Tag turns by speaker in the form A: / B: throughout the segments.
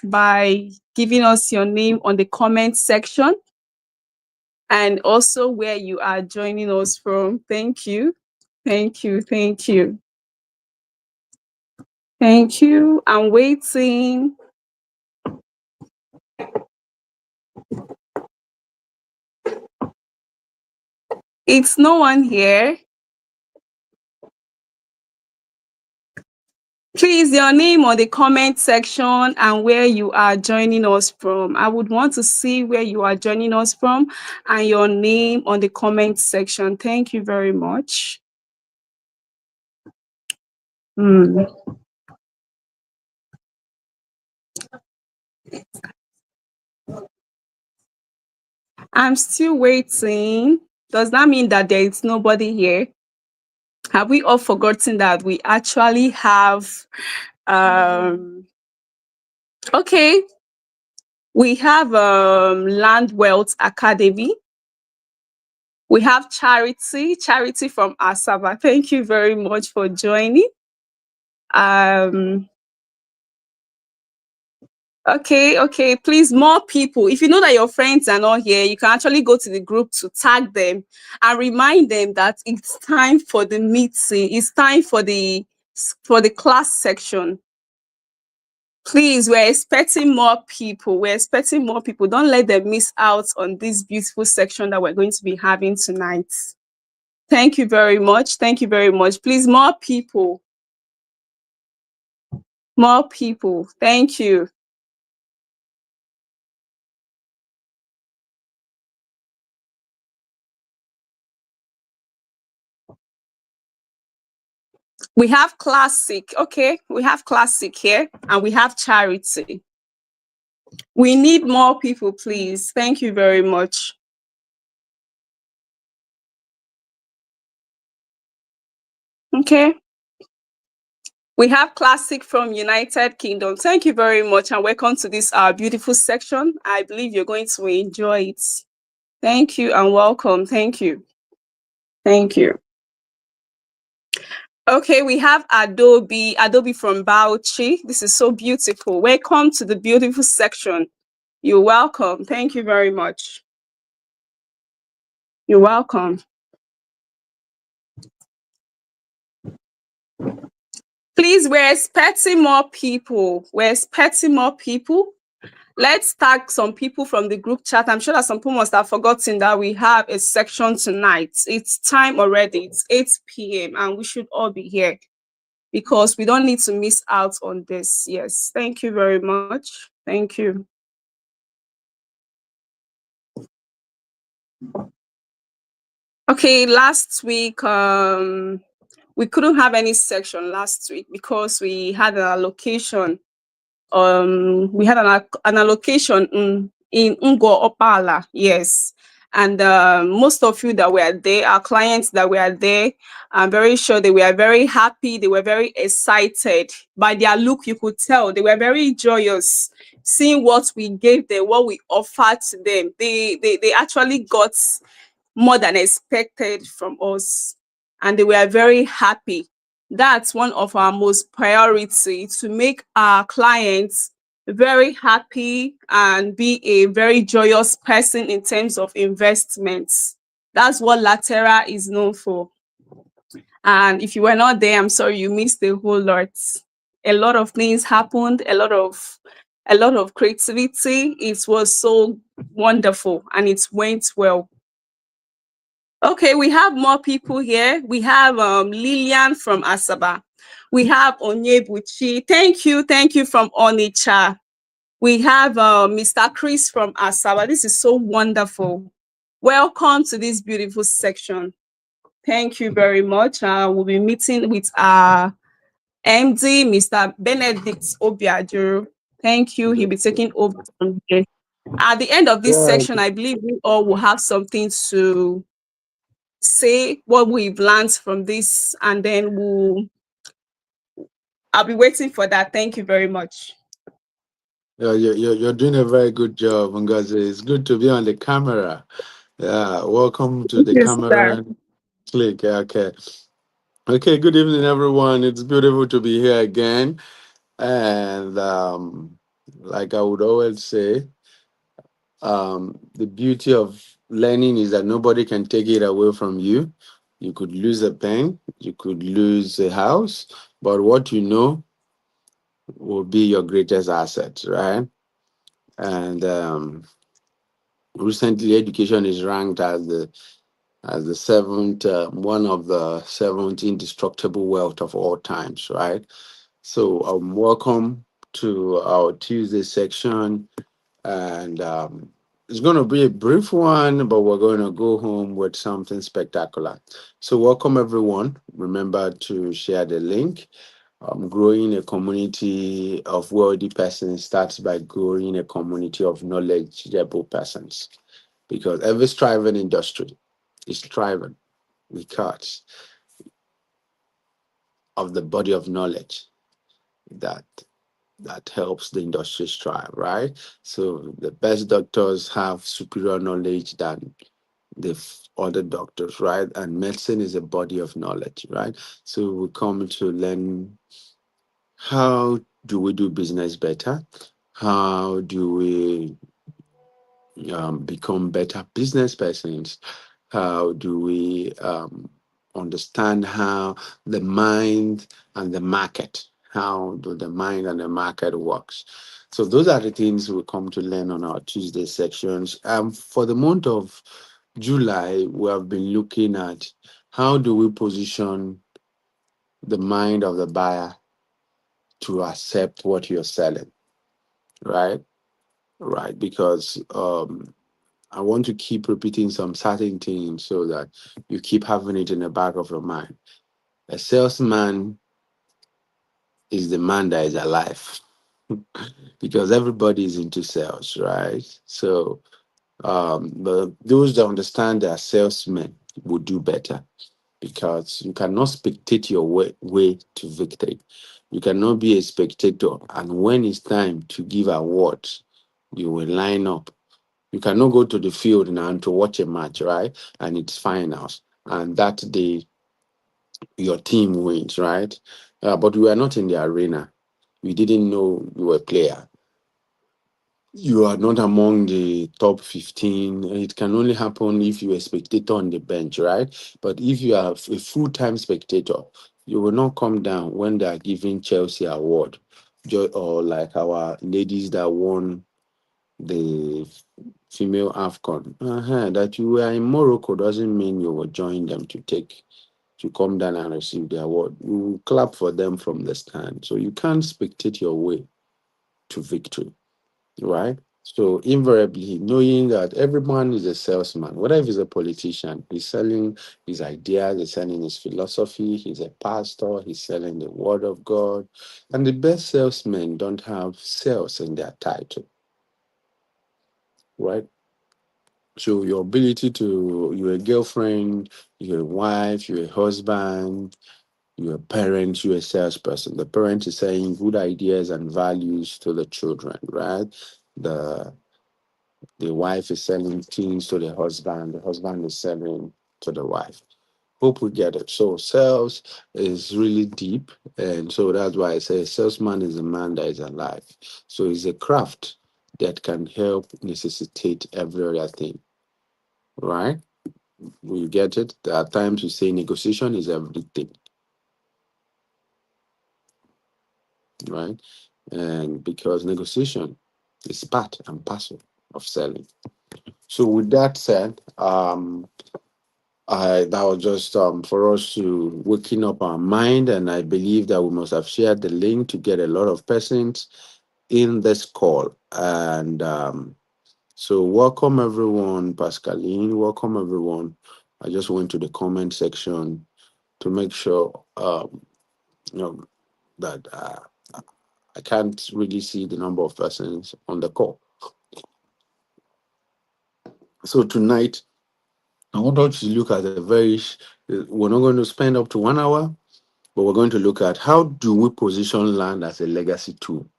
A: by giving us your name on the comment section and also where you are joining us from. Thank you. Thank you. Thank you. Thank you. I'm waiting. It's no one here. Please, your name on the comment section and where you are joining us from. I would want to see where you are joining us from and your name on the comment section. Thank you very much. Hmm. I'm still waiting. Does that mean that there is nobody here? Have we all forgotten that we actually have okay, we have Land Wealth Academy. We have Charity from Asaba. Thank you very much for joining. Um, okay, please, more people. If you know that your friends are not here, you can actually go to the group to tag them and remind them that it's time for the meeting. It's time for the class section. Please, we're expecting more people. We're expecting more people. Don't let them miss out on this beautiful section that we're going to be having tonight. Thank you very much. Thank you very much. Please, more people. More people. Thank you. We have Classic. Okay, we have Classic here and we have Charity. We need more people, please. Thank you very much. Okay. We have Classic from United Kingdom. Thank you very much and welcome to this beautiful section. I believe you're going to enjoy it. Thank you and welcome. Thank you. Thank you. Okay, we have Adobe from Bauchi. This is so beautiful. Welcome to the beautiful section. You're welcome. Thank you very much. You're welcome. Please, we're expecting more people. We're expecting more people. Let's tag some people from the group chat. I'm sure that some people must have forgotten that we have a section tonight. It's time already. It's 8 p.m. and we should all be here because we don't need to miss out on this. Yes. Thank you very much. Thank you. Okay, last week, we couldn't have any section last week because we had an allocation. We had an allocation in Ngo Opala, yes. And most of you that were there, our clients that were there, I'm very sure they were very happy. They were very excited. By their look, you could tell they were very joyous seeing what we gave them, what we offered to them. They actually got more than expected from us and they were very happy. That's one of our most priority, to make our clients very happy and be a very joyous person in terms of investments. That's what Latera is known for. And if you were not there, I'm sorry, you missed a whole lot. A lot of things happened, a lot of creativity. It was so wonderful and it went well. Okay, we have more people here. We have Lillian from Asaba. We have Onyebuchi. Thank you from Onitsha. We have Mr. Chris from Asaba. This is so wonderful. Welcome to this beautiful section. Thank you very much. We'll be meeting with our MD, Mr. Benedict Obiajuru. Thank you. He'll be taking over from here. At the end of this section, I believe we all will have something to say, what we've learned from this, and then I'll be waiting for that. Thank you very much.
B: Yeah, you're doing a very good job, Ngozi. It's good to be on the camera. Yeah, welcome to the
A: Yes,
B: camera
A: sir.
B: click. Okay. Okay, good evening, everyone. It's beautiful to be here again. And Like I would always say, the beauty of learning is that nobody can take it away from you. You could lose a pen, you could lose a house, but what you know will be your greatest asset, right? And recently, education is ranked as the seventh, one of the seventh indestructible wealth of all times, right? So, welcome to our Tuesday section, and it's going to be a brief one, but we're going to go home with something spectacular. So, welcome everyone. Remember to share the link. Growing a community of wealthy persons starts by growing a community of knowledgeable persons, because every thriving industry is thriving because of the body of knowledge that helps the industry strive, right? So the best doctors have superior knowledge than other doctors, right? And medicine is a body of knowledge, right? So we come to learn, how do we do business better? How do we become better business persons? How do we understand how the mind and the market, how do the mind and the market works? So those are the things we come to learn on our Tuesday sections. For the month of July, we have been looking at how do we position the mind of the buyer to accept what you're selling, right? Right, because I want to keep repeating some certain things so that you keep having it in the back of your mind. A salesman is the man that is alive because everybody is into sales, right? So, but those that understand that salesmen will do better, because you cannot spectate your way to victory. You cannot be a spectator, and when it's time to give awards, you will line up. You cannot go to the field now to watch a match, right? And it's finals. And that day, your team wins, right? But we are not in the arena. We didn't know you were a player. You are not among the top 15. It can only happen if you're a spectator on the bench, right? But if you are a full time spectator, you will not come down when they are giving Chelsea award, or like our ladies that won the female AFCON. That you were in Morocco doesn't mean you will join them to come down and receive the award. You will clap for them from the stand. So you can't spectate your way to victory, right? So invariably, knowing that everyone is a salesman, whether if he's a politician, he's selling his ideas, he's selling his philosophy, he's a pastor, he's selling the word of God. And the best salesmen don't have sales in their title, right? So your ability to, you're a girlfriend, you're a wife, you're a husband, you're a parent, you're a salesperson. The parent is saying good ideas and values to the children, right? The the wife is selling things to the husband is selling to the wife. Hope we get it. So sales is really deep. And so that's why I say salesman is a man that is alive. So it's a craft that can help necessitate every other thing, right? We get it. There are times we say negotiation is everything, right? And because negotiation is part and parcel of selling. So with that said, I that was just for us to waking up our mind, and I believe that we must have shared the link to get a lot of persons in this call. And so welcome everyone, Pascaline. Welcome everyone. I just went to the comment section to make sure you know that I can't really see the number of persons on the call. So tonight, I want us to look at a very, we're not going to spend up to 1 hour, but we're going to look at how do we position land as a legacy tool.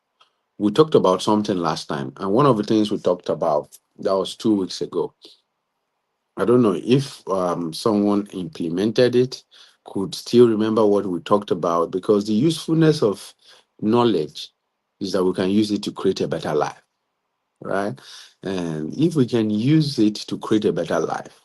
B: We talked about something last time, and one of the things we talked about, that was 2 weeks ago. I don't know if someone implemented it, could still remember what we talked about, because the usefulness of knowledge is that we can use it to create a better life, right? And if we can use it to create a better life,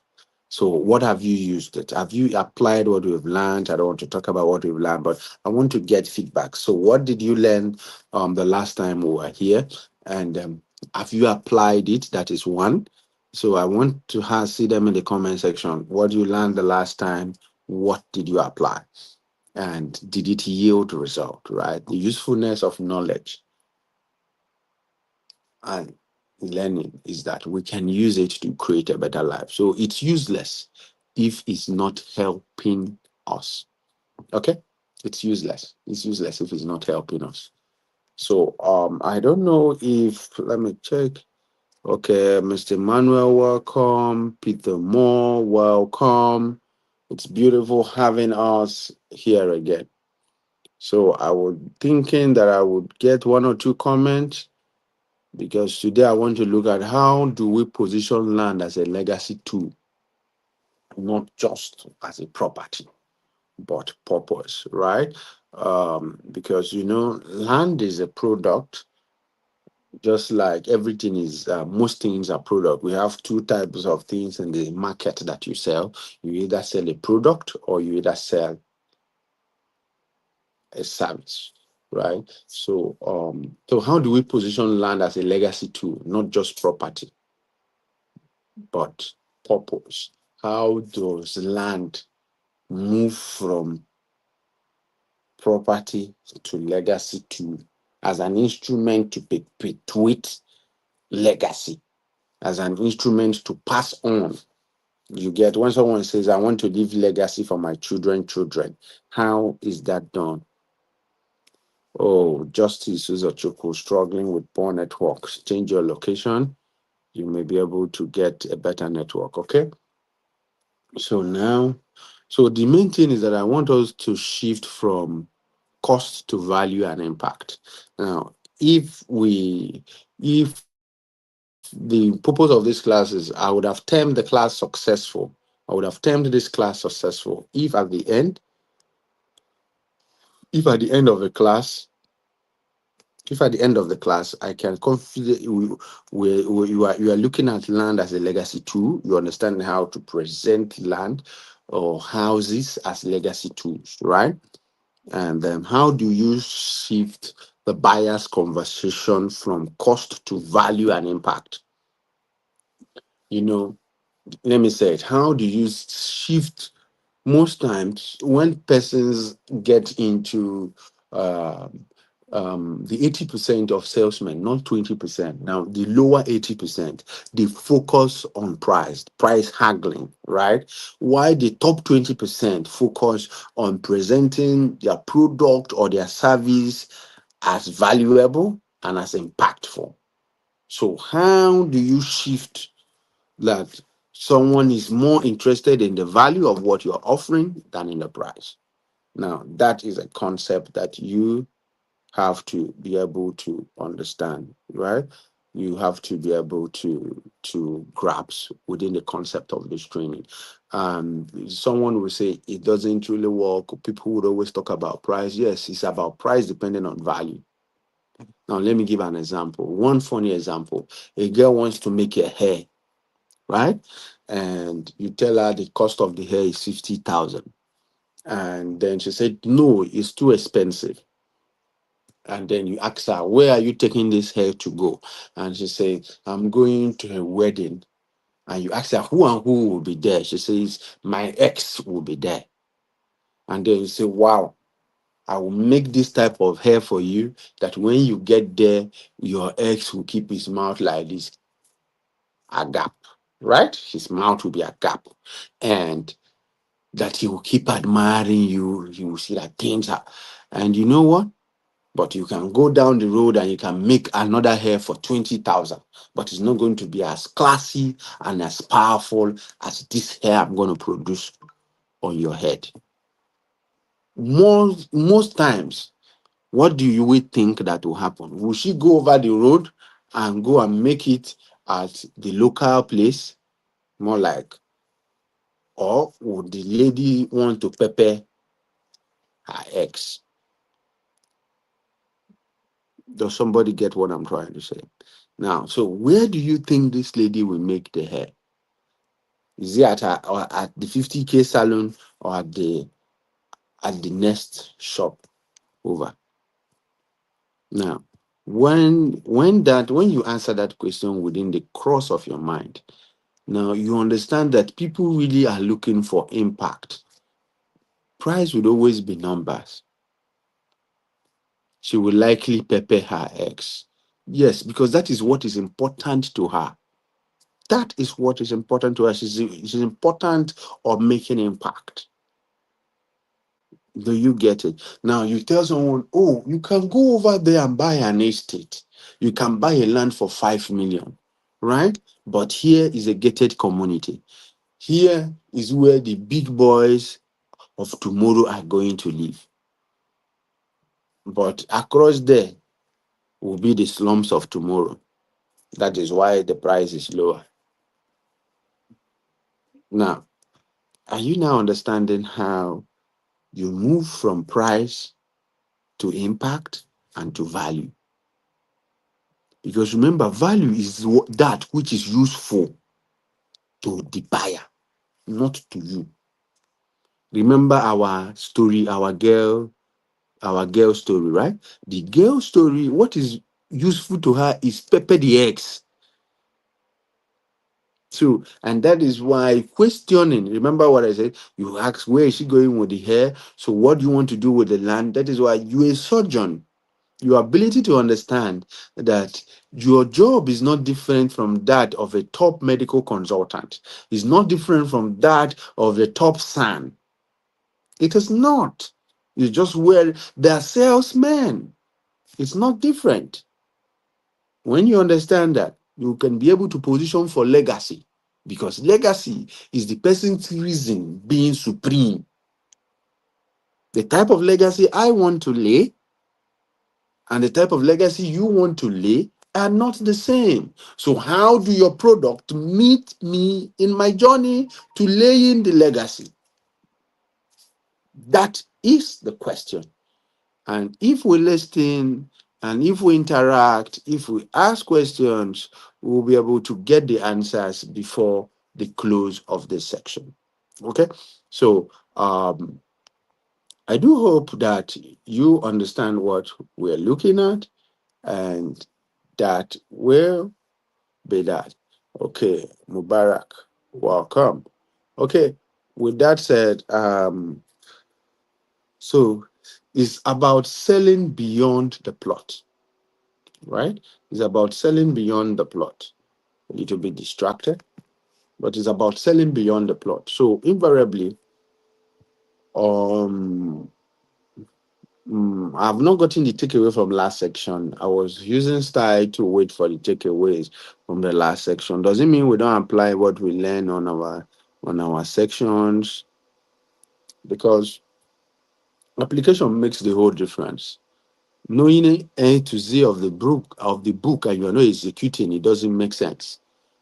B: so what have you used it? Have you applied what we've learned? I don't want to talk about what we've learned, but I want to get feedback. So what did you learn the last time we were here? And have you applied it? That is one. So I want to see them in the comment section. What you learned the last time? What did you apply? And did it yield result, right? The usefulness of knowledge and learning is that we can use it to create a better life. So it's useless if it's not helping us. Okay? It's useless. It's useless if it's not helping us. So I don't know if let me check. Okay, Mr. Manuel, welcome. Peter Moore, welcome. It's beautiful having us here again. So I was thinking that I would get one or two comments because today I want to look at how do we position land as a legacy tool, not just as a property, but purpose, right? Because land is a product, just like everything is. Most things are product. We have two types of things in the market that you sell. You either sell a product or you either sell a service, right? So how do we position land as a legacy tool, not just property, but purpose? How does land move from property to legacy tool as an instrument to perpetuate legacy, as an instrument to pass on? You get when someone says, I want to leave legacy for my children. How is that done? Oh, Justice Uzochukwu struggling with poor networks. Change your location. You may be able to get a better network. Okay. So now, so the main thing is that I want us to shift from cost to value and impact. Now, if the purpose of this class is, I would have termed the class successful. I would have termed this class successful if at the end of the class if at the end of the class I can confidently you are looking at land as a legacy tool. You understand how to present land or houses as legacy tools, right? And then how do you shift the buyer's conversation from cost to value and impact? You know, let me say it. How do you shift? Most times when persons get into um the 80% of salesmen, not 20%, now the lower 80%, they focus on price haggling, right? Why the top 20% focus on presenting their product or their service as valuable and as impactful. So how do you shift that someone is more interested in the value of what you're offering than in the price? Now, that is a concept that you have to be able to understand, right? You have to be able to grasp within the concept of this training. Someone will say it doesn't really work. People would always talk about price. Yes, it's about price depending on value. Now, let me give an example. One funny example. A girl wants to make her hair, right? And you tell her the cost of the hair is 50,000. And then she said, no, it's too expensive. And then you ask her, where are you taking this hair to go? And she says, I'm going to a wedding. And you ask her, who and who will be there? She says, my ex will be there. And then you say, wow, I will make this type of hair for you that when you get there, your ex will keep his mouth like this, a gap, right? His mouth will be a gap. And that he will keep admiring you. He will see that things are. And you know what? But you can go down the road and you can make another hair for 20,000, but it's not going to be as classy and as powerful as this hair I'm going to produce on your head. Most times, what do you think that will happen? Will she go over the road and go and make it at the local place, more like, or would the lady want to pepper her ex? Does somebody get what I'm trying to say? Now, so where do you think this lady will make the hair? Is it at her, or at the 50K salon, or at the next shop over? Now, when you answer that question within the cross of your mind, now you understand that people really are looking for impact. Price would always be numbers. She will likely pepper her ex. Yes, because that is what is important to her. That is what is important to her. She's important or making impact. Do you get it? Now you tell someone, oh, you can go over there and buy an estate. You can buy a land for 5 million, right? But here is a gated community. Here is where the big boys of tomorrow are going to live. But across there will be the slums of tomorrow. That is why the price is lower. Now, are you now understanding how you move from price to impact and to value? Because remember, value is that which is useful to the buyer, not to you. Remember our story, our girl story, right? The girl story, what is useful to her is pepper the eggs. So, and that is why questioning, remember what I said? You ask, where is she going with the hair? So, what do you want to do with the land? That is why you a surgeon. Your ability to understand that your job is not different from that of a top medical consultant, is not different from that of the top SAN. It is not. It's just where they're salesmen. It's not different. When you understand that, you can be able to position for legacy, because legacy is the person's reason being supreme. The type of legacy I want to lay and the type of legacy you want to lay are not the same. So, how do your product meet me in my journey to laying the legacy? That is the question. And if we listen and if we interact, if we ask questions, we'll be able to get the answers before the close of this section. Okay, so I do hope that you understand what we're looking at, and that will be that. Okay, Mubarak, welcome. Okay, with that said, so it's about selling beyond the plot, right? It's about selling beyond the plot. A little bit distracted, but it's about selling beyond the plot. So invariably, um, I've not gotten the takeaway from last section. I was using style to wait for the takeaways from the last section. Doesn't mean we don't apply what we learn on our sections, because application makes the whole difference. Knowing A to Z of the book and you're not executing, it doesn't make sense.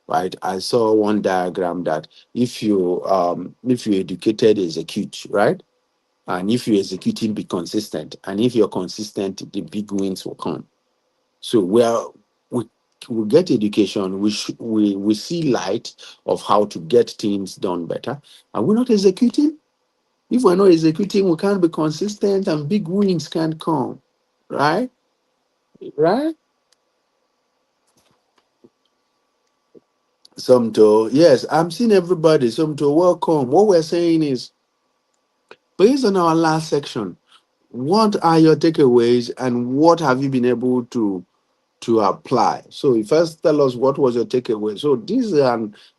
B: Right? I saw one diagram that if you educated, execute, right? And if you're executing, be consistent. And if you're consistent, the big wins will come. So we we get education, we see light of how to get things done better. And we're not executing. If we're not executing, we can't be consistent and big wins can't come. Right? Right? Somto, yes, I'm seeing everybody. Somto, welcome. What we're saying is, based on our last section, what are your takeaways and what have you been able to apply? So you first tell us what was your takeaway. So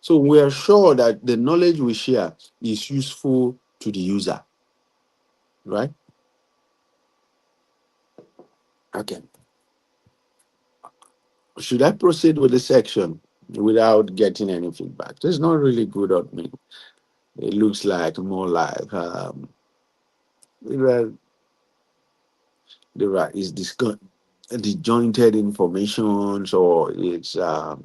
B: so we're sure that the knowledge we share is useful to the user, right? Okay. Should I proceed with the section without getting any feedback? This is not really good on me. It looks like more like the is disjointed information, or it's how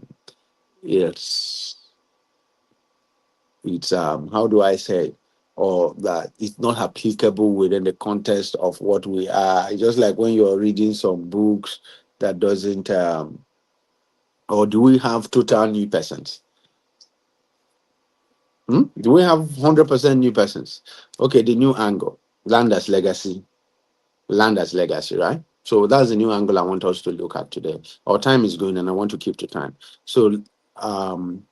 B: do I say, or that it's not applicable within the context of what we are. It's just like when you're reading some books that doesn't, or do we have total new persons? Do we have 100% new persons? Okay, the new angle, land as legacy, right? So that's the new angle I want us to look at today. Our time is going and I want to keep to time. So um,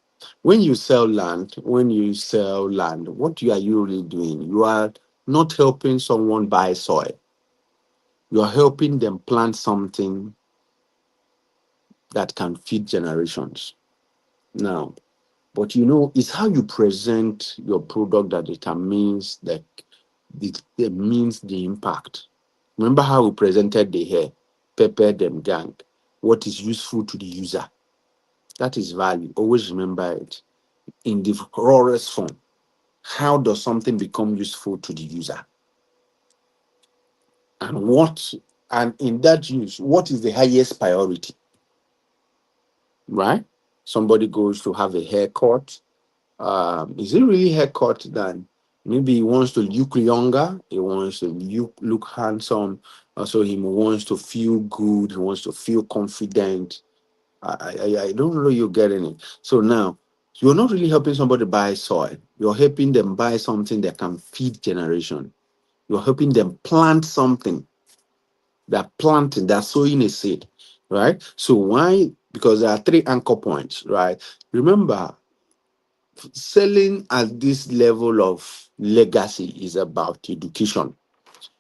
B: when you sell land, what are you really doing? You are not helping someone buy soil. You are helping them plant something that can feed generations. Now, but it's how you present your product that determines the means the impact. Remember how we presented the hair, pepper them gang. What is useful to the user? That is value. Always remember it. In the rawest form, how does something become useful to the user? And in that use, what is the highest priority? Right? Somebody goes to have a haircut. Is it really haircut than maybe he wants to look younger, he wants to look handsome, so he wants to feel good, he wants to feel confident. I don't know you're getting it. So now you're not really helping somebody buy soil. You're helping them buy something that can feed generation. You're helping them plant something. They're planting, they're sowing a seed, right? So why? Because there are three anchor points, right? Remember, selling at this level of legacy is about education.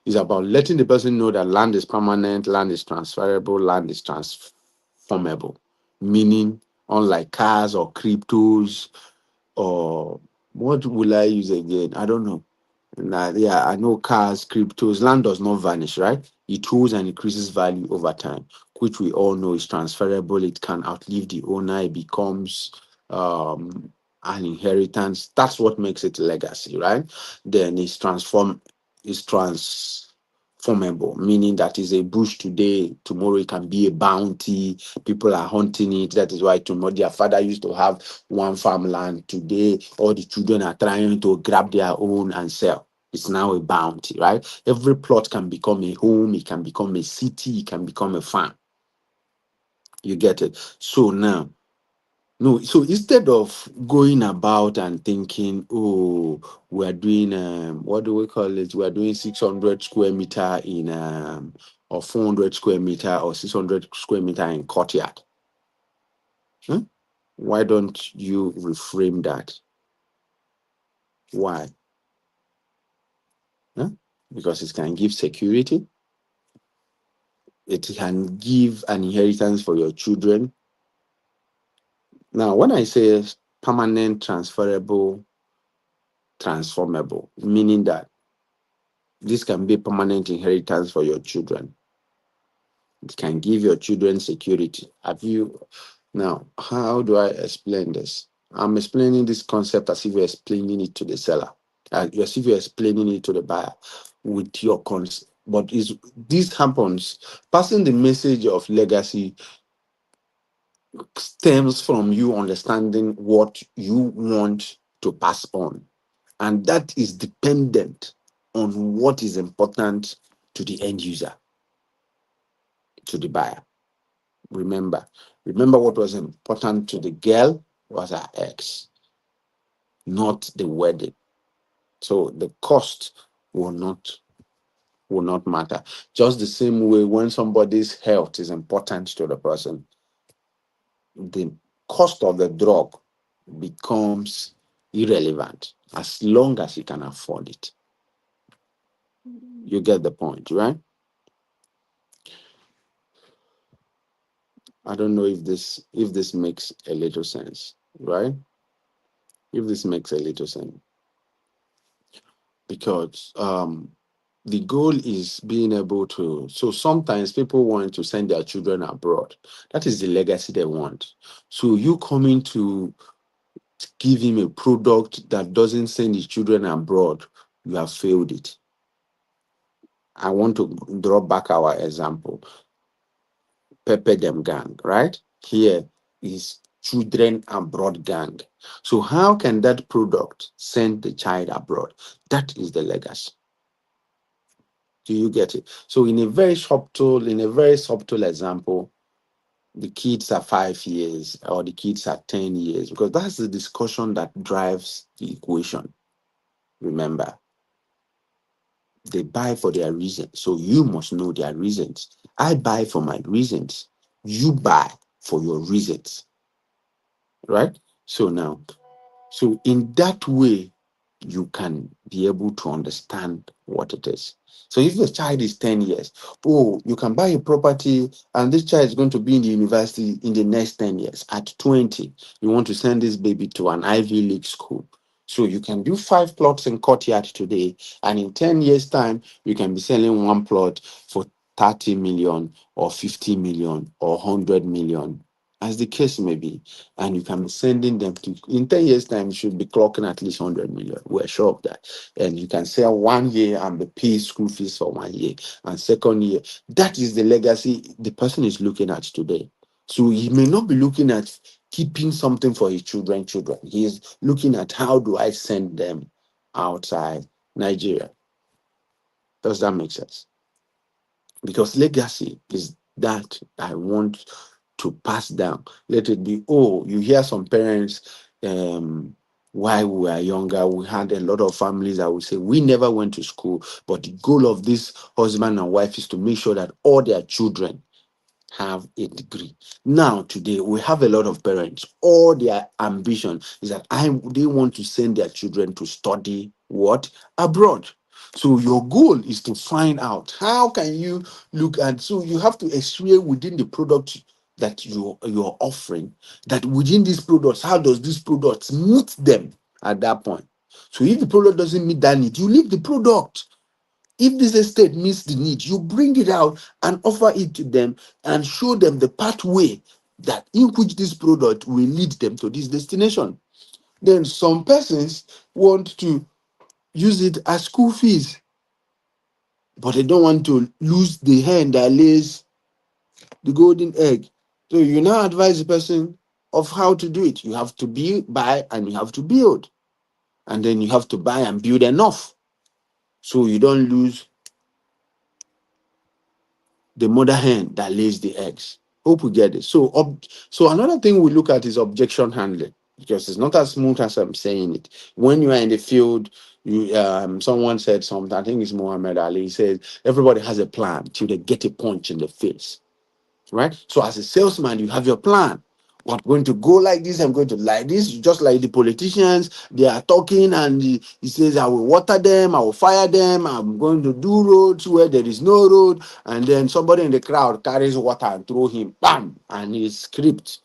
B: It's about letting the person know that land is permanent, land is transferable, land is transformable. Meaning, unlike cars or cryptos, or what will I use again? I don't know. Yeah, I know cars, cryptos, land does not vanish, right? It holds and increases value over time, which we all know is transferable. It can outlive the owner. It becomes an inheritance. That's what makes it legacy, right? Then it's transformable, meaning that is a bush today, tomorrow it can be a bounty. People are hunting it. That is why tomorrow their father used to have one farmland. Today, all the children are trying to grab their own and sell. It's now a bounty, right? Every plot can become a home, it can become a city, it can become a farm. You get it? So now, no, so instead of going about and thinking, oh, we're doing what do we call it? We're doing 600 square meter in or 400 square meter or 600 square meter in courtyard. Huh? Why don't you reframe that? Why? Huh? Because it can give security, it can give an inheritance for your children. Now, when I say permanent, transferable, transformable, meaning that this can be permanent inheritance for your children. It can give your children security. Now, how do I explain this? I'm explaining this concept as if you're explaining it to the seller, as if you're explaining it to the buyer with your concept. But this happens, passing the message of legacy stems from you understanding what you want to pass on. And that is dependent on what is important to the end user, to the buyer. Remember what was important to the girl was her ex, not the wedding. So the cost will not matter. Just the same way when somebody's health is important to the person, the cost of the drug becomes irrelevant as long as you can afford it. You get the point, right? I don't know if this makes a little sense, right? If this makes a little sense, because the goal is being able to. So sometimes people want to send their children abroad. That is the legacy they want. So you coming to give him a product that doesn't send his children abroad, you have failed it. I want to draw back our example. Pepper them gang, right? Here is children abroad gang. So how can that product send the child abroad? That is the legacy. Do you get it? So in a very subtle example, the kids are 5 years or the kids are 10 years, because that's the discussion that drives the equation. Remember, they buy for their reasons. So you must know their reasons. I buy for my reasons. You buy for your reasons. Right? So now, so in that way, you can be able to understand what it is. So if the child is 10 years, oh, you can buy a property and this child is going to be in the university in the next 10 years. At 20, you want to send this baby to an Ivy League school. So you can do 5 plots in courtyard today, and in 10 years' time, you can be selling 1 plot for 30 million or 50 million or 100 million, as the case may be. And you can be sending them to, in 10 years' time, you should be clocking at least 100 million. We're sure of that. And you can sell 1 year and be paid school fees for 1 year. And second year, that is the legacy the person is looking at today. So he may not be looking at keeping something for his children. He is looking at how do I send them outside Nigeria. Does that make sense? Because legacy is that I want to pass down. Let it be, oh, you hear some parents, while we were younger, we had a lot of families that would say, we never went to school, but the goal of this husband and wife is to make sure that all their children have a degree. Now, today, we have a lot of parents. All their ambition is that they want to send their children to study what? Abroad. So your goal is to find out how can you look at, so you have to explain within the product that you're offering, that within these products, how does this product meet them at that point? So if the product doesn't meet that need, you leave the product. If this estate meets the need, you bring it out and offer it to them and show them the pathway that in which this product will lead them to this destination. Then some persons want to use it as school fees, but they don't want to lose the hen that lays the golden egg. So you now advise the person of how to do it. You have to buy and you have to build. And then you have to buy and build enough so you don't lose the mother hen that lays the eggs. Hope we get it. So another thing we look at is objection handling, because it's not as smooth as I'm saying it. When you are in the field, someone said something. I think it's Muhammad Ali. He says everybody has a plan till they get a punch in the face. Right? So as a salesman, you have your plan. I'm going to go like this, I'm going to like this, just like the politicians, they are talking and he says, I will water them, I will fire them, I'm going to do roads where there is no road, and then somebody in the crowd carries water and throw him, bam, and his script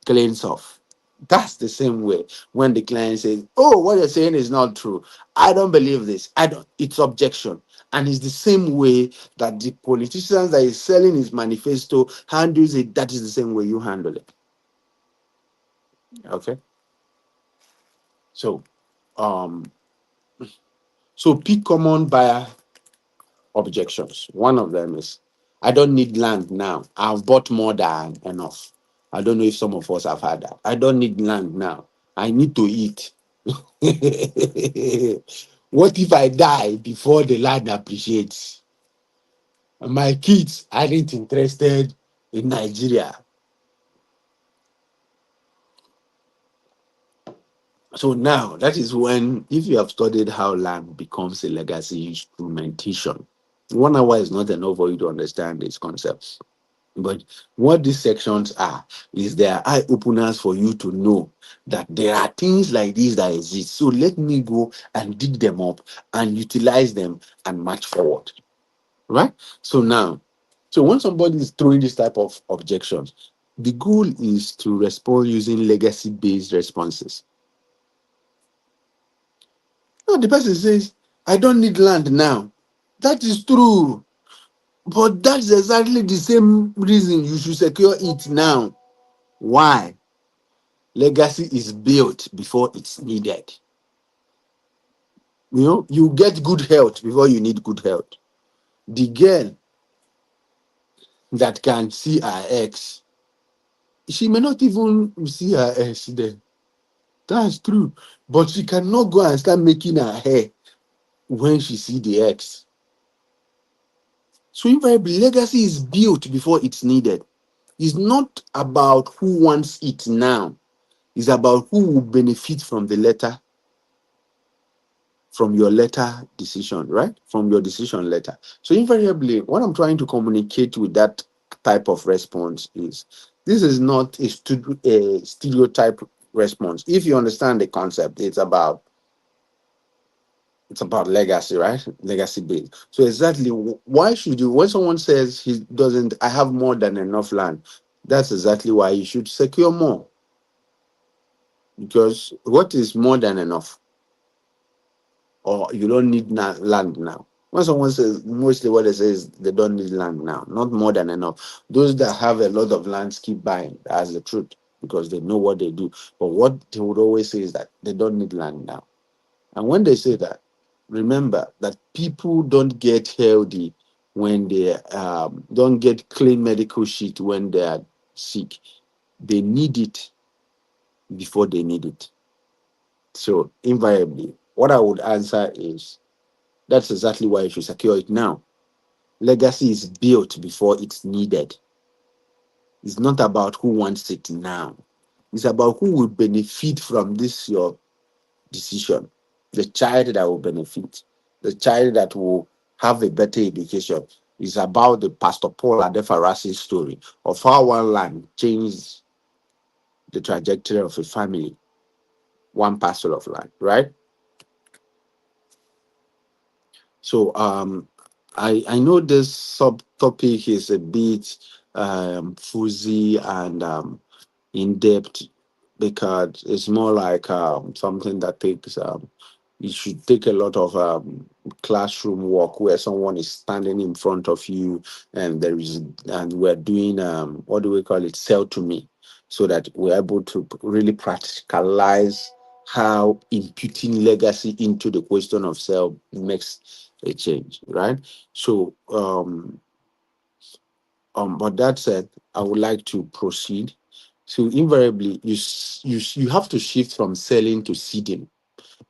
B: cleans off. That's the same way when the client says, oh, what you're saying is not true. I don't believe this. I don't. It's objection. And it's the same way that the politicians that is selling his manifesto handles it. That is the same way you handle it. Okay. So, um, so pick common buyer objections. One of them is, I don't need land now. I've bought more than enough. I don't know if some of us have had that. I don't need land now. I need to eat. What if I die before the land appreciates? My kids aren't interested in Nigeria. So now that is when, if you have studied how land becomes a legacy instrumentation, 1 hour is not enough for you to understand these concepts. But what these sections are is they are eye openers for you to know that there are things like this that exist. So let me go and dig them up and utilize them and march forward. Right? So now, so when somebody is throwing this type of objections, the goal is to respond using legacy-based responses. Now the person says, I don't need land now. That is true. But that's exactly the same reason you should secure it now. Why? Legacy is built before it's needed. You know, you get good health before you need good health. The girl that can see her ex, she may not even see her ex then. That's true. But she cannot go and start making her hair when she see the ex. So invariably, legacy is built before it's needed. It's not about who wants it now. It's about who will benefit from the letter, from your letter decision, right? From your decision letter. So invariably, what I'm trying to communicate with that type of response is this is not a stereotype response. If you understand the concept, it's about legacy, right? Legacy based. So exactly, why should you, when someone says he doesn't, I have more than enough land, that's exactly why you should secure more. Because what is more than enough? Or you don't need land now. When someone says, mostly what they say is they don't need land now, not more than enough. Those that have a lot of lands keep buying. That's the truth because they know what they do. But what they would always say is that they don't need land now. And when they say that, remember that people don't get healthy when they don't get clean medical sheet when they are sick. They need it before they need it. So invariably, what I would answer is that's exactly why you should secure it now. Legacy is built before it's needed. It's not about who wants it now. It's about who will benefit from this your decision. The child that will benefit, the child that will have a better education. Is about the Pastor Paul Adefarasi story of how one land changed the trajectory of a family, one parcel of land, right? So I know this subtopic is a bit fuzzy and in depth because it's more like something that takes it should take a lot of classroom work where someone is standing in front of you and we're doing what do we call it, sell to me, so that we're able to really practicalize how imputing legacy into the question of sell makes a change, right? So but that said, I would like to proceed. So invariably, you have to shift from selling to seeding.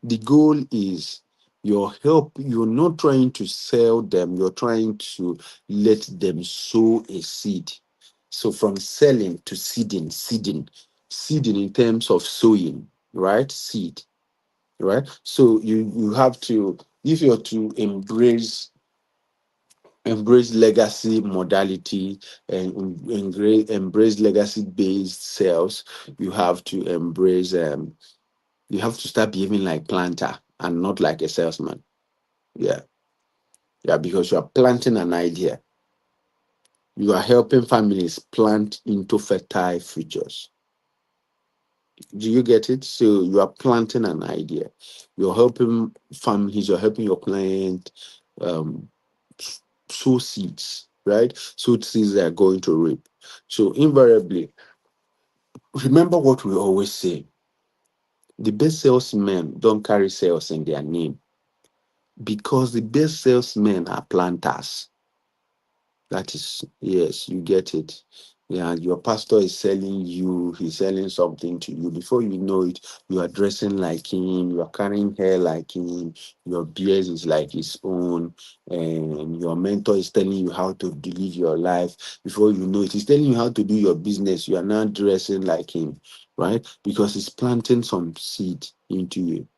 B: The goal is you're not trying to sell them, you're trying to let them sow a seed. So from selling to seeding in terms of sowing, right? Seed, right? So you have to, if you're to embrace legacy modality and embrace legacy based sales, you have to embrace you have to start behaving like planter and not like a salesman. Yeah, yeah, because you are planting an idea. You are helping families plant into fertile futures. Do you get it? So you are planting an idea. You're helping families, you're helping your client um, sow seeds, right? Sow seeds that are going to reap. So invariably, remember what we always say: the best salesmen don't carry sales in their name because the best salesmen are planters. That is, yes, you get it. Yeah, your pastor is selling you, he's selling something to you. Before you know it, you are dressing like him, you are carrying hair like him, your beard is like his own, and your mentor is telling you how to live your life. Before you know it, he's telling you how to do your business. You are now dressing like him, right? Because he's planting some seed into you.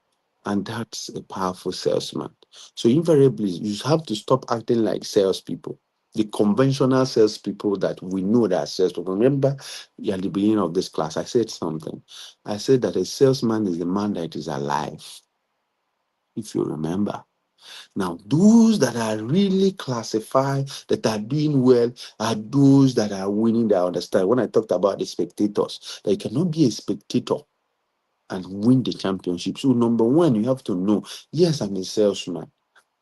B: And that's a powerful salesman. So invariably, you have to stop acting like salespeople. The conventional salespeople that we know that are salespeople. Remember, at the beginning of this class, I said something. I said that a salesman is a man that is alive, if you remember. Now, those that are really classified, that are doing well, are those that are winning, that understand. When I talked about the spectators, that you cannot be a spectator and win the championship. So, number one, you have to know, yes, I'm a salesman.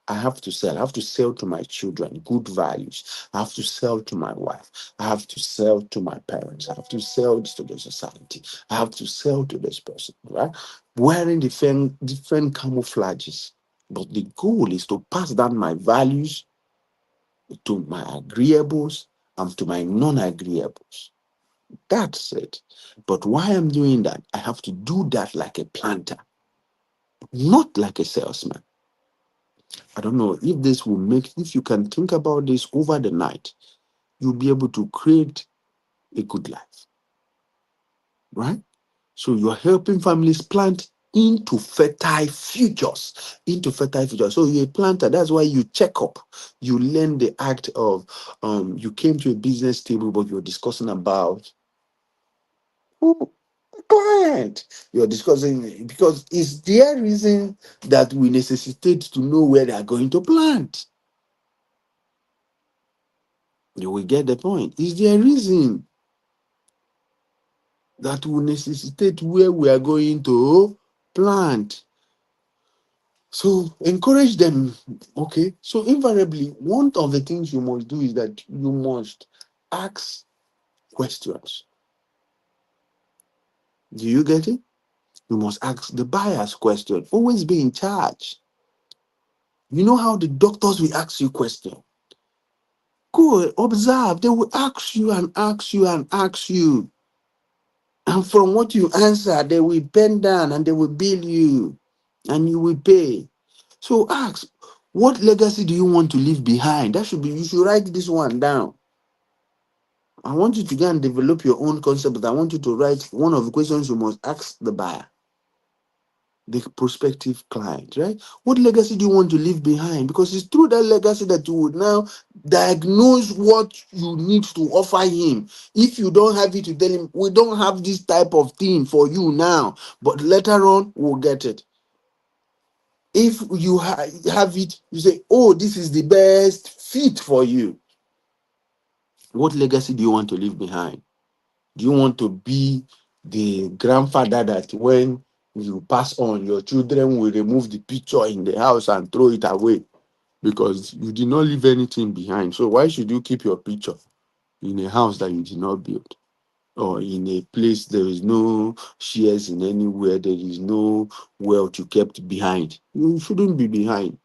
B: I have to sell. I have to sell to my children good values. I have to sell to my wife. I have to sell to my parents. I have to sell to the society. I have to sell to this person, right? Wearing different camouflages. But the goal is to pass down my values to my agreeables and to my non-agreeables. That's it. But why I'm doing that, I have to do that like a planter, not like a salesman. I don't know if this will make, if you can think about this over the night, you'll be able to create a good life, right? So you're helping families plant into fertile futures, into fertile futures. So you're a planter. That's why you check up. You learn the act of, you came to a business table, but you're discussing about who the client. You're discussing because it's their reason that we necessitate to know where they are going to plant. You will get the point. It's their reason that will necessitate where we are going to plant. So encourage them. Okay. So invariably, one of the things you must do is that you must ask questions. Do you get it? You must ask the buyer's question. Always be in charge. You know how the doctors will ask you question. Go observe. They will ask you and ask you and ask you. And from what you answer, they will bend down and they will bill you and you will pay. So ask, what legacy do you want to leave behind? That should be, you should write this one down. I want you to go and develop your own concept, but I want you to write one of the questions you must ask the buyer, the prospective client, right? What legacy do you want to leave behind? Because it's through that legacy that you would now diagnose what you need to offer him. If you don't have it, to tell him, we don't have this type of thing for you now, but later on, we'll get it. If you have it, you say, oh, this is the best fit for you. What legacy do you want to leave behind? Do you want to be the grandfather that when you pass on, your children will remove the picture in the house and throw it away because you did not leave anything behind? So why should you keep your picture in a house that you did not build, or in a place there is no shares in anywhere, there is no wealth you kept behind? You shouldn't be behind,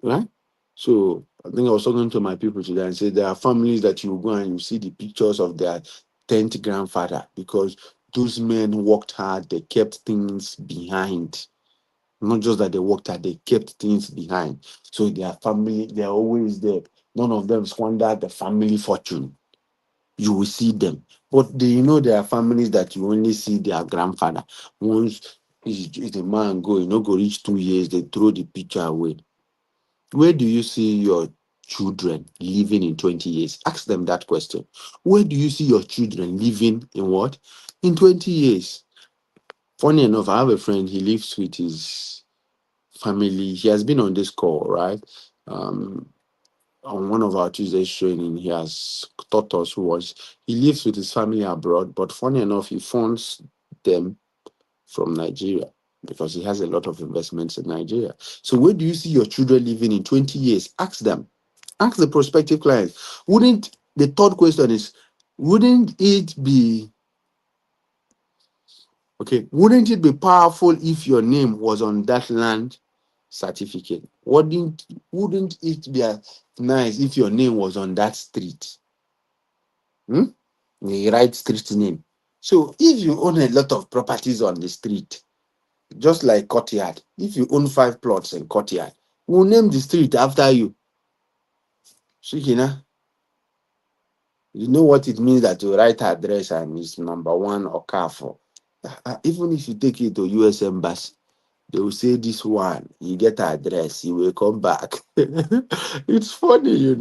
B: right? So I think I was talking to my people today and said there are families that you go and you see the pictures of their 10th grandfather because those men worked hard, they kept things behind. Not just that they worked hard, they kept things behind. So their family, they're always there. None of them squandered the family fortune. You will see them. But there are families that you only see their grandfather. Once is the man go, go reach 2 years, they throw the picture away. Where do you see your children living in 20 years? Ask them that question. Where do you see your children living in what? In 20 years. Funny enough, I have a friend, he lives with his family. He has been on this call, right? On one of our Tuesday training, he has taught us who was, he lives with his family abroad, but funny enough, he funds them from Nigeria because he has a lot of investments in Nigeria. So where do you see your children living in 20 years? Ask them. Ask the prospective clients. The third question is, wouldn't it be wouldn't it be powerful if your name was on that land certificate? Wouldn't it be nice if your name was on that street? Hmm? The right street name. So if you own a lot of properties on the street, just like Courtyard, if you own 5 plots in Courtyard, we'll name the street after you. Shikina, you know what it means that you write address and it's number one or Carrefour. Even if you take it to US Embassy, they will say this one, you get address, you will come back. It's funny,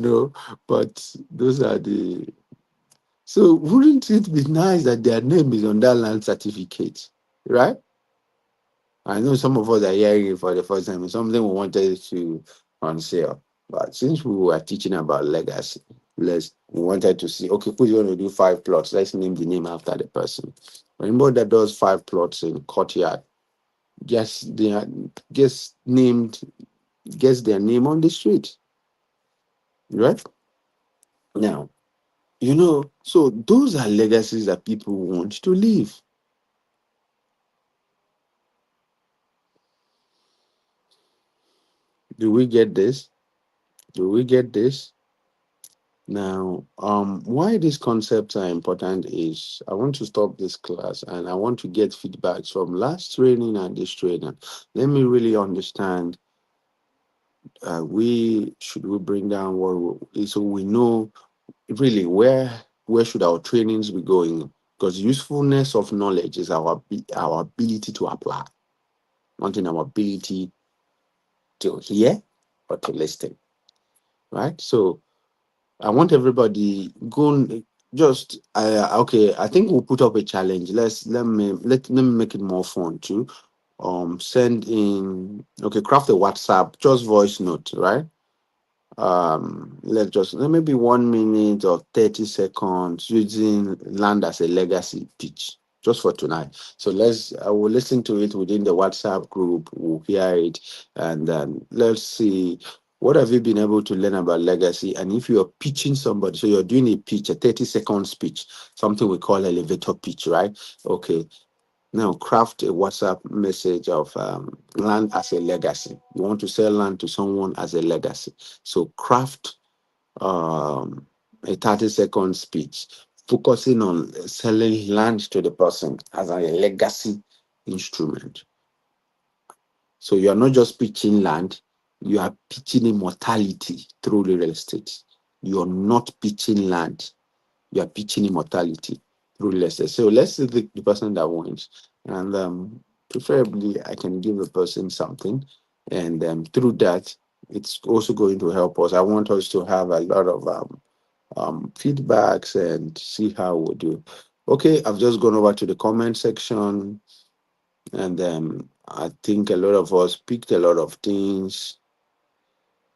B: but those are the. So wouldn't it be nice that their name is on that land certificate, right? I know some of us are hearing it for the first time. It's something we wanted to unveil. But since we were teaching about legacy, we wanted to see, okay, who's going to do 5 plots? Let's name the name after the person. Anybody that does 5 plots in Courtyard, guess their name on the street, right? Now, so those are legacies that people want to leave. Do we get this? Do we get this? Now, why these concepts are important is I want to stop this class and I want to get feedbacks from last training and this training. Let me really understand. We bring down so we know really where should our trainings be going? Because usefulness of knowledge is our ability to apply, not in our ability to hear or to listen, right? So I want everybody just okay. I think we'll put up a challenge. Let me make it more fun too. Send in, okay, craft a WhatsApp, just voice note, right? Let's just let maybe 1 minute or 30 seconds using land as a legacy pitch just for tonight. So I will listen to it within the WhatsApp group. We'll hear it, and then let's see what have you been able to learn about legacy. And if you're pitching somebody, so you're doing a pitch, a 30-second speech, something we call elevator pitch, right? Okay, now, craft a WhatsApp message of land as a legacy. You want to sell land to someone as a legacy. So, craft a 30-second speech focusing on selling land to the person as a legacy instrument. So, you are not just pitching land, you are pitching immortality through real estate. You are not pitching land, you are pitching immortality through real estate. So let's see the person that wins. And preferably, I can give the person something. And through that, it's also going to help us. I want us to have a lot of feedbacks and see how we do. Okay, I've just gone over to the comment section. And I think a lot of us picked a lot of things.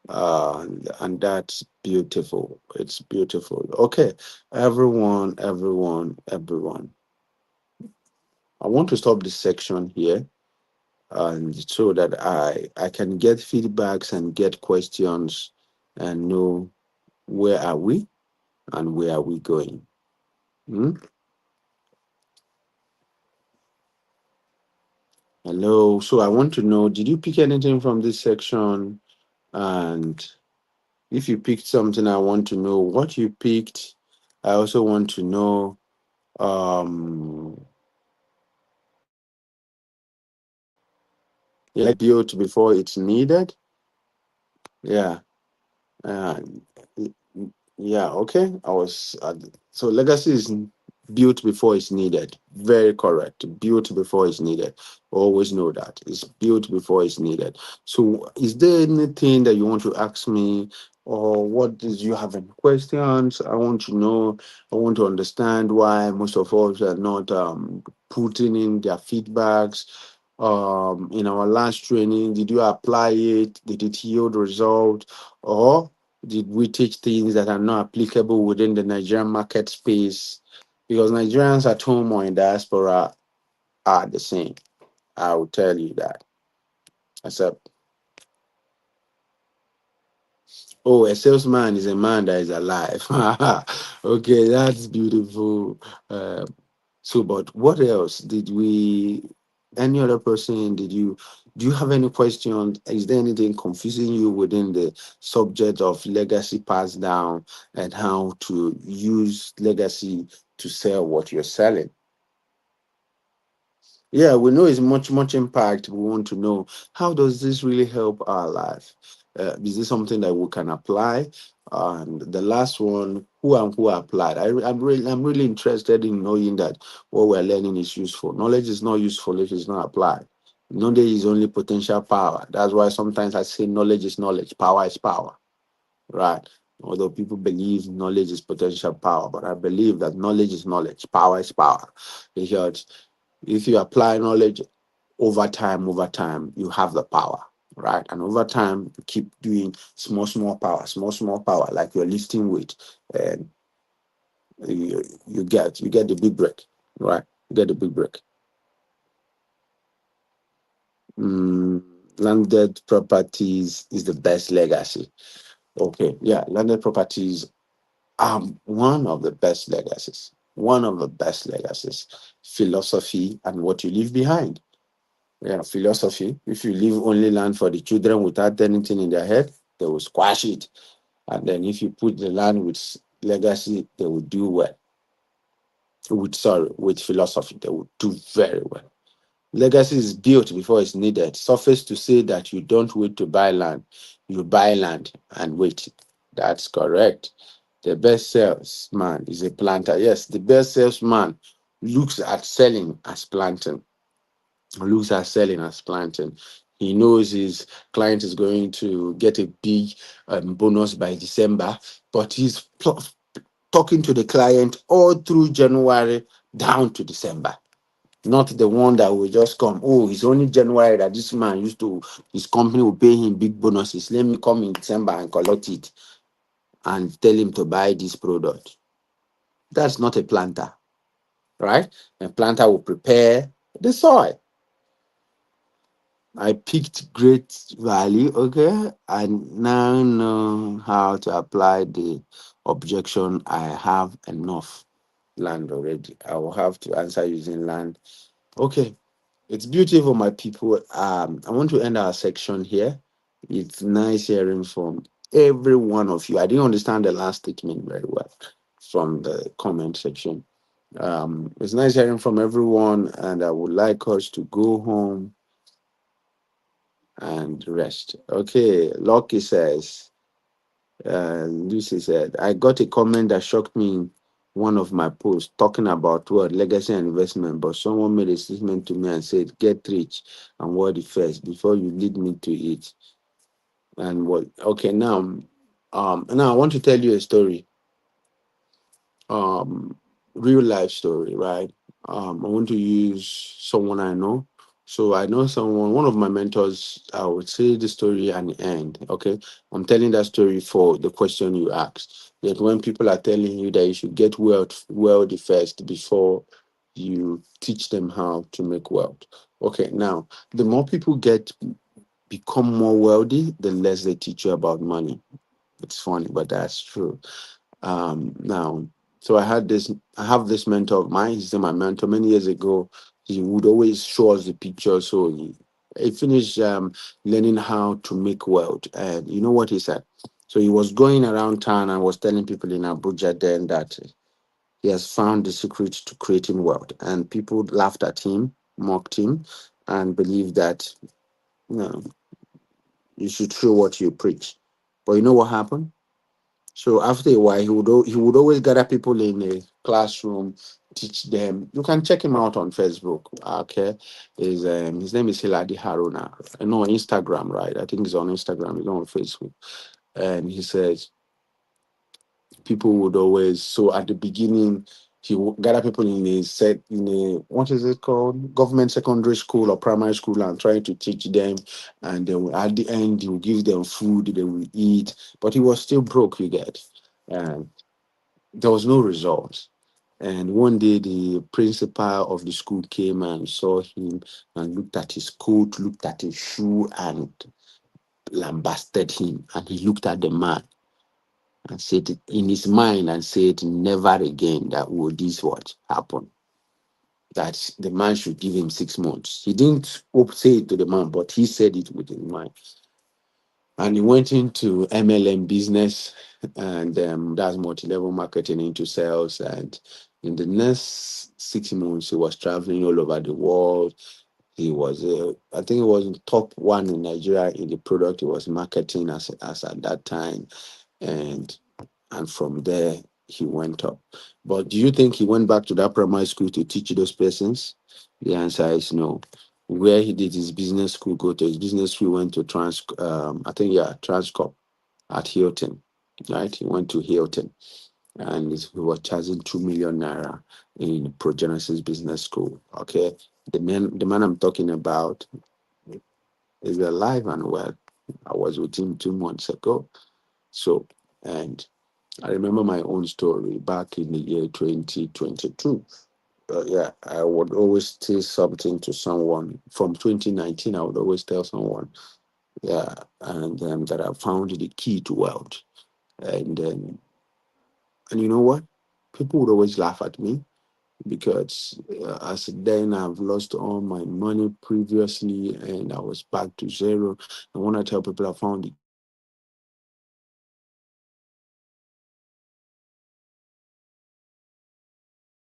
B: And that's beautiful. It's beautiful. Okay, everyone. I want to stop this section here, and so that I can get feedbacks and get questions and know where are we and where are we going. Hmm? Hello. So I want to know, did you pick anything from this section? And if you picked something, I want to know what you picked. I also want to know like built before it's needed. Yeah. Uh, yeah, okay. So legacy is built before it's needed. Very correct. Built before it's needed. Always know that. It's built before it's needed. So is there anything that you want to ask me, or what do you have any questions? I want to know, I want to understand why most of us are not putting in their feedbacks. In our last training, did you apply it? Did it yield result? Or did we teach things that are not applicable within the Nigerian market space? Because Nigerians at home or in diaspora are the same. I will tell you that. Except, oh, a salesman is a man that is alive. Okay, that's beautiful. Uh, So, but what else did we? Any other person? Do you have any questions? Is there anything confusing you within the subject of legacy passed down and how to use legacy to sell what you're selling? Yeah, we know it's much impact. We want to know, how does this really help our life? Is this something that we can apply? And the last one, who applied? I'm really interested in knowing that what we're learning is useful. Knowledge is not useful if it's not applied. Knowledge is only potential power. That's why sometimes I say knowledge is knowledge, power is power, right? Although people believe knowledge is potential power, but I believe that knowledge is knowledge, power is power. Because if you apply knowledge over time, you have the power, right? And over time, you keep doing small power, like you're lifting weight, and you get the big break, right? You get the big break. Mm, Landed properties is the best legacy. Okay, yeah, landed properties are one of the best legacies. One of the best legacies. Philosophy and what you leave behind. Yeah, philosophy. If you leave only land for the children without anything in their head, they will squash it. And then if you put the land with legacy, they will do well. With philosophy, they will do very well. Legacy is built before it's needed. Suffice to say that you don't wait to buy land. You buy land and wait. That's correct. The best salesman is a planter. Yes, the best salesman looks at selling as planting. Looks at selling as planting. He knows his client is going to get a big bonus by December, but talking to the client all through January down to December. Not the one that will just come. Oh, it's only January that this man used to, his company will pay him big bonuses. Let me come in December and collect it and tell him to buy this product. That's not a planter, right? A planter will prepare the soil. I picked great value, okay? I now know how to apply the objection. I have enough land already. I will have to answer using land. Okay, it's beautiful, my people. I want to end our section here. It's nice hearing from every one of you. I didn't understand the last statement very well from the comment section. It's nice hearing from everyone, and I would like us to go home and rest. Okay, Lucky says, Lucy said, I got a comment that shocked me in one of my posts talking about what legacy and investment, but someone made a statement to me and said, get rich and worthy first before you lead me to it. And what, okay, now I want to tell you a story, um, real life story, right? I want to use someone I know. So I know someone, one of my mentors. I would say the story and the end. Okay, I'm telling that story for the question you asked. That when people are telling you that you should get wealthy first before you teach them how to make wealth. Okay, now the more people become more wealthy, the less they teach you about money. It's funny, but that's true. Now, so I have this mentor of mine. He's my mentor many years ago. He would always show us the picture. So he finished learning how to make wealth. And you know what he said? So he was going around town and was telling people in Abuja then that he has found the secret to creating wealth. And people laughed at him, mocked him, and believed that, you know, you should show what you preach. But you know what happened? So after a while, he would always gather people in a classroom, teach them. You can check him out on Facebook. Okay, his name is Hiladi Haruna. I know on Instagram, right? I think he's on Instagram. He's not on Facebook. And he says people would always. So at the beginning, he would gather people in a set in a what is it called, government secondary school or primary school, and trying to teach them. And then at the end, he will give them food. They will eat, but he was still broke. You get. And there was no result. And one day, the principal of the school came and saw him and looked at his coat, looked at his shoe, and lambasted him. And he looked at the man and said it in his mind and said, never again that will this what happen. That the man should give him 6 months. He didn't say it to the man, but he said it with his mind. And he went into MLM business, and that's multi-level marketing into sales. And in the next 6 months, he was traveling all over the world. He was, I think, he was top one in Nigeria in the product he was marketing as at that time, and from there he went up. But do you think he went back to that primary school to teach those persons? The answer is no. Where he did his business school, go to his business school, went to I think, yeah, Transcorp at Hilton, right? He went to Hilton, and he was charging 2 million naira in Progenesis Business School. Okay, the man I'm talking about is alive and well. I was with him 2 months ago. So, and I remember my own story back in the year 2022. Yeah, I would always say something to someone from 2019. I would always tell someone, yeah, and that I found the key to wealth. And then, and you know what? People would always laugh at me because as then I've lost all my money previously and I was back to zero. And when I tell people I found the key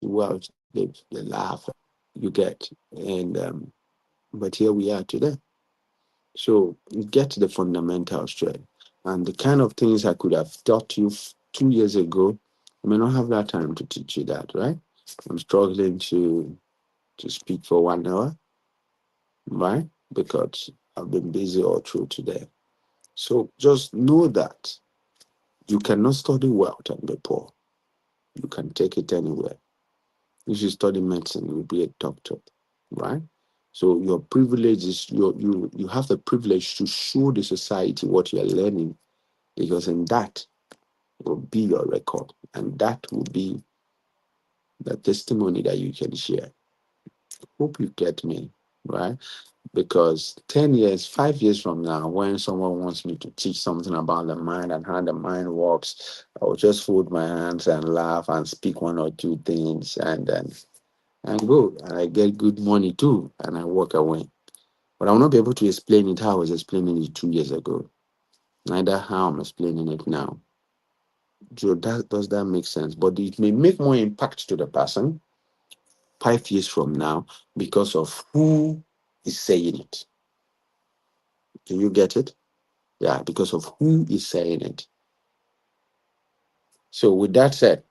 B: to wealth, they laugh. You get, and but here we are today. So you get the fundamentals straight, and the kind of things I could have taught you 2 years ago, I may not have that time to teach you that, right? I'm struggling to speak for 1 hour, right? Because I've been busy all through today. So just know that you cannot study wealth and be poor. You can take it anywhere. If you study medicine, you'll be a doctor, right? So your privilege is you have the privilege to show the society what you are learning, because in that will be your record, and that will be the testimony that you can share. Hope you get me, right? Because 10 years, 5 years from now, when someone wants me to teach something about the mind and how the mind works, I will just fold my hands and laugh and speak one or two things, and then and go. And I get good money too, and I walk away. But I will not be able to explain it how I was explaining it 2 years ago, neither how I'm explaining it now. So that does that make sense? But it may make more impact to the person 5 years from now because of who is saying it. Do you get it? Yeah, because of who is saying it. So with that said,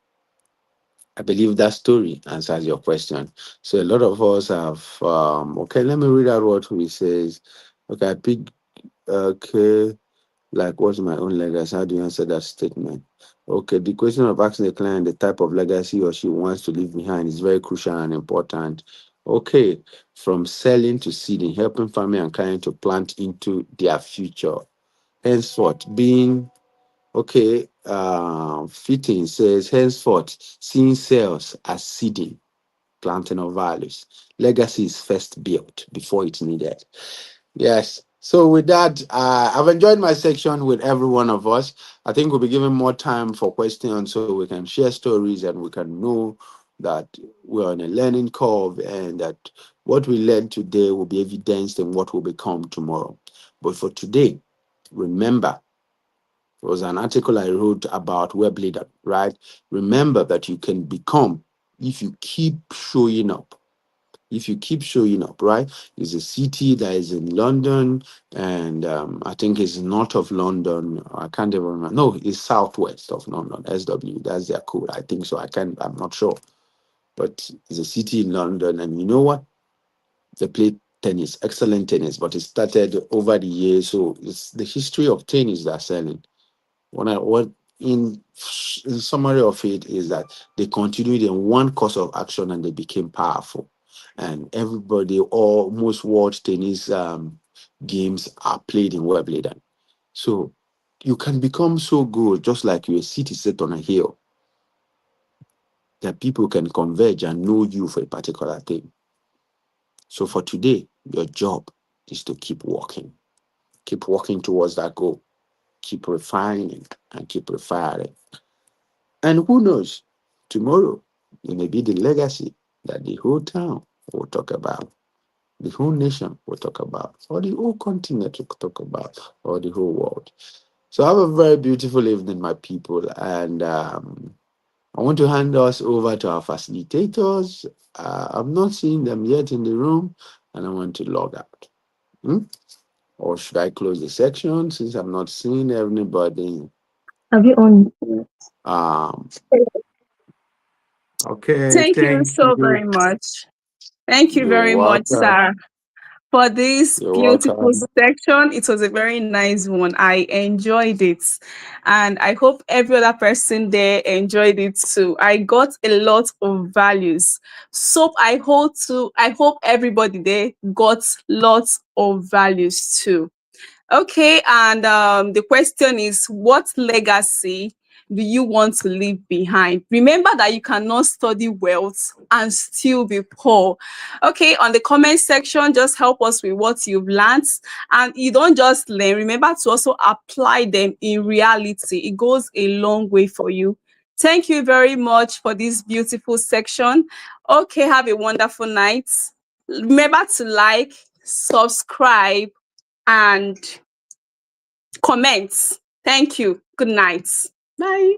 B: I believe that story answers your question. So a lot of us have okay, let me read out what he says. Okay, I pick okay. Like, what's my own legacy? How do you answer that statement? Okay, the question of asking the client the type of legacy or she wants to leave behind is very crucial and important. Okay, from selling to seeding, helping family and client to plant into their future. Henceforth, being okay, fitting says, henceforth, seeing sales as seeding, planting of values. Legacy is first built before it's needed. Yes. So with that, I've enjoyed my section with every one of us. I think we'll be given more time for questions so we can share stories and we can know that we're on a learning curve and that what we learned today will be evidenced in what will become tomorrow. But for today, remember, there was an article I wrote about web leader, right? Remember that you can become if you keep showing up, if you keep showing up, right? It's a city that is in London, and I think it's north of London. I can't even remember. No, it's southwest of London. SW, that's their code. I think so. I'm not sure, but it's a city in London, and you know what? They play tennis, excellent tennis, but it started over the years. So it's the history of tennis that's selling. What in summary of it is that they continued in one course of action and they became powerful. And everybody, all most world tennis games are played in Wimbledon. So you can become so good, just like you're a city set on a hill, that people can converge and know you for a particular thing. So for today, your job is to keep walking towards that goal, keep refining and keep refining. And who knows, tomorrow it may be the legacy that the whole town will talk about, the whole nation will talk about, or the whole continent will talk about, or the whole world. So have a very beautiful evening, my people. And I want to hand us over to our facilitators. I'm not seeing them yet in the room, and I want to log out. Hmm? Or should I close the section since I'm not seeing anybody?
C: Have you on?
B: Um, okay,
A: Thank you
B: thank
A: so
B: you.
A: very much. Thank you
B: You're
A: very much,
B: welcome.
A: sir, for this
B: You're
A: beautiful
B: welcome.
A: section. It was a very nice one. I enjoyed it. And I hope every other person there enjoyed it too. I got a lot of values. So I hope everybody there got lots of values too. Okay, and the question is, what legacy do you want to leave behind? Remember that you cannot study wealth and still be poor. Okay, on the comment section, just help us with what you've learned. And you don't just learn, remember to also apply them in reality. It goes a long way for you. Thank you very much for this beautiful section. Okay, have a wonderful night. Remember to like, subscribe, and comments. Thank you. Good night. Bye.